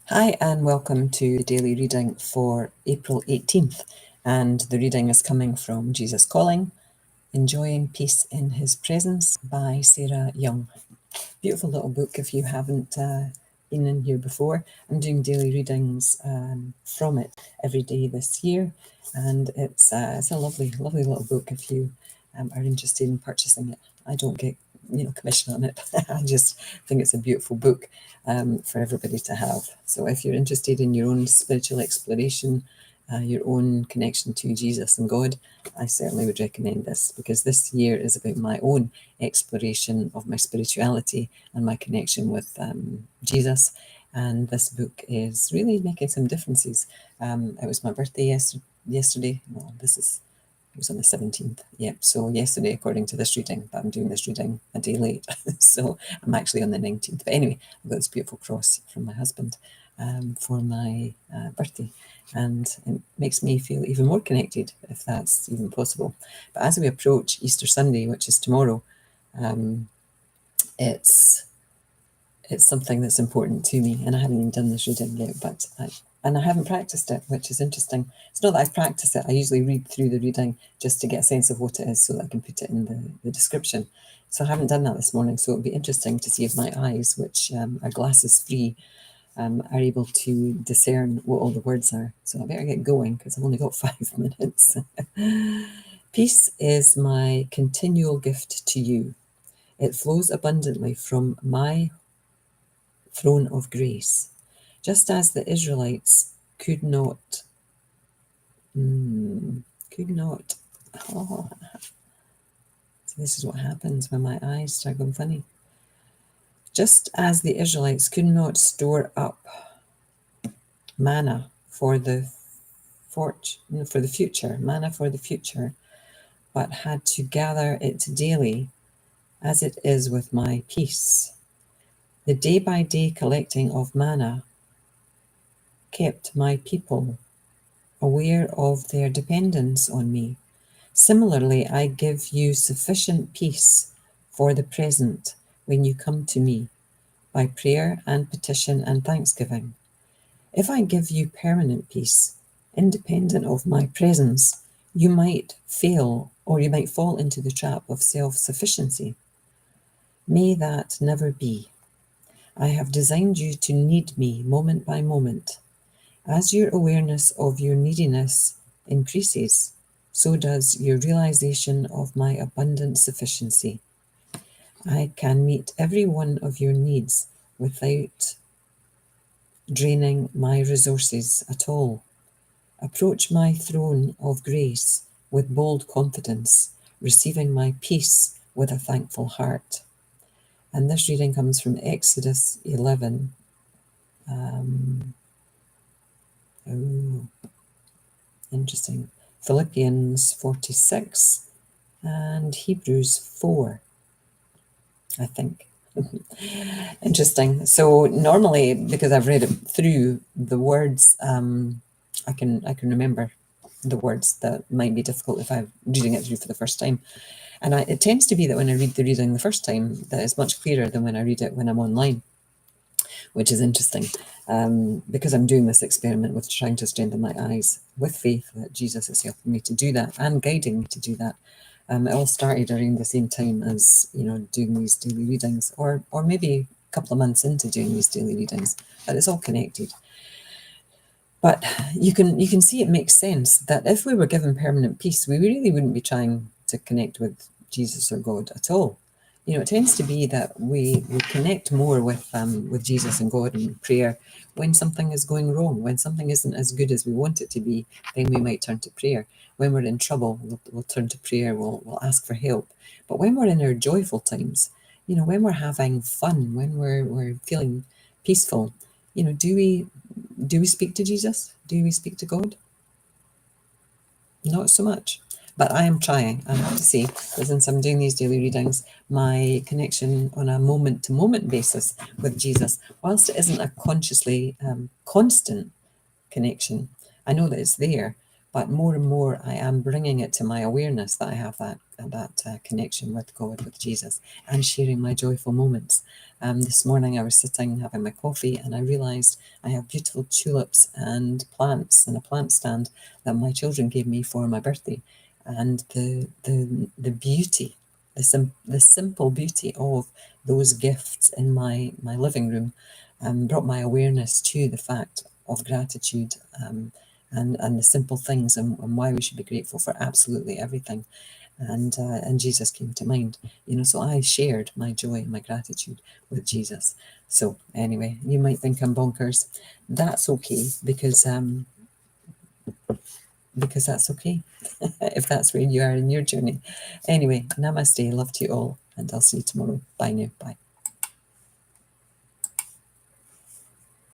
Hi and welcome to the daily reading for April 18th, and the reading is coming from Jesus Calling, Enjoying Peace in His Presence by Sarah Young. Beautiful little book if you haven't been in here before. I'm doing daily readings from it every day this year, and it's a lovely little book if you are interested in purchasing it. I don't get commission on it. I just think it's a beautiful book for everybody to have. So if you're interested in your own spiritual exploration, your own connection to Jesus and God, I certainly would recommend this, because this year is about my own exploration of my spirituality and my connection with Jesus. And this book is really making some differences. It was my birthday yesterday. Well, it was on the 17th. Yep. So yesterday, according to this reading, but I'm doing this reading a day late. So I'm actually on the 19th. But anyway, I've got this beautiful cross from my husband for my birthday. And it makes me feel even more connected, if that's even possible. But as we approach Easter Sunday, which is tomorrow, it's something that's important to me. And I haven't even done this reading yet, but I haven't practiced it, which is interesting. It's not that I've practiced it. I usually read through the reading just to get a sense of what it is so that I can put it in the description. So I haven't done that this morning. So it'll be interesting to see if my eyes, which are glasses free, are able to discern what all the words are. So I better get going because I've only got 5 minutes. Peace is my continual gift to you. It flows abundantly from my throne of grace. Just as the Israelites could not, oh, so this is what happens when my eyes start going funny. Just as the Israelites could not store up manna for the future, but had to gather it daily, as it is with my peace. The day-by-day collecting of manna kept my people aware of their dependence on me. Similarly, I give you sufficient peace for the present when you come to me by prayer and petition and thanksgiving. If I give you permanent peace, independent of my presence, you might fail, or you might fall into the trap of self-sufficiency. May that never be. I have designed you to need me moment by moment. As your awareness of your neediness increases, so does your realization of my abundant sufficiency. I can meet every one of your needs without draining my resources at all. Approach my throne of grace with bold confidence, receiving my peace with a thankful heart. And this reading comes from Exodus 11. Interesting. Philippians 46 and Hebrews 4, I think. Interesting. So normally, because I've read it through, the words, I can remember the words that might be difficult if I'm reading it through for the first time. And it tends to be that when I read the reading the first time, that it's much clearer than when I read it when I'm online, which is interesting, because I'm doing this experiment with trying to strengthen my eyes with faith that Jesus is helping me to do that and guiding me to do that. It all started around the same time as, doing these daily readings, or maybe a couple of months into doing these daily readings, but it's all connected. But you can see it makes sense that if we were given permanent peace, we really wouldn't be trying to connect with Jesus or God at all. It tends to be that we connect more with Jesus and God in prayer when something is going wrong, when something isn't as good as we want it to be. Then we might turn to prayer. When we're in trouble, we'll turn to prayer. We'll ask for help. But when we're in our joyful times, when we're having fun, when we're feeling peaceful, do we speak to Jesus? Do we speak to God? Not so much. But I am trying, I have to say, because since I'm doing these daily readings, my connection on a moment-to-moment basis with Jesus, whilst it isn't a consciously constant connection, I know that it's there, but more and more I am bringing it to my awareness that I have that connection with God, with Jesus, and sharing my joyful moments. This morning I was sitting having my coffee, and I realised I have beautiful tulips and plants in a plant stand that my children gave me for my birthday, and the beauty, the simple beauty of those gifts in my living room brought my awareness to the fact of gratitude, and the simple things, and why we should be grateful for absolutely everything. And Jesus came to mind, so I shared my joy and my gratitude with Jesus. So anyway, you might think I'm bonkers. That's okay, because that's okay if that's where you are in your journey. Anyway, namaste, love to you all, and I'll see you tomorrow. Bye now. Bye.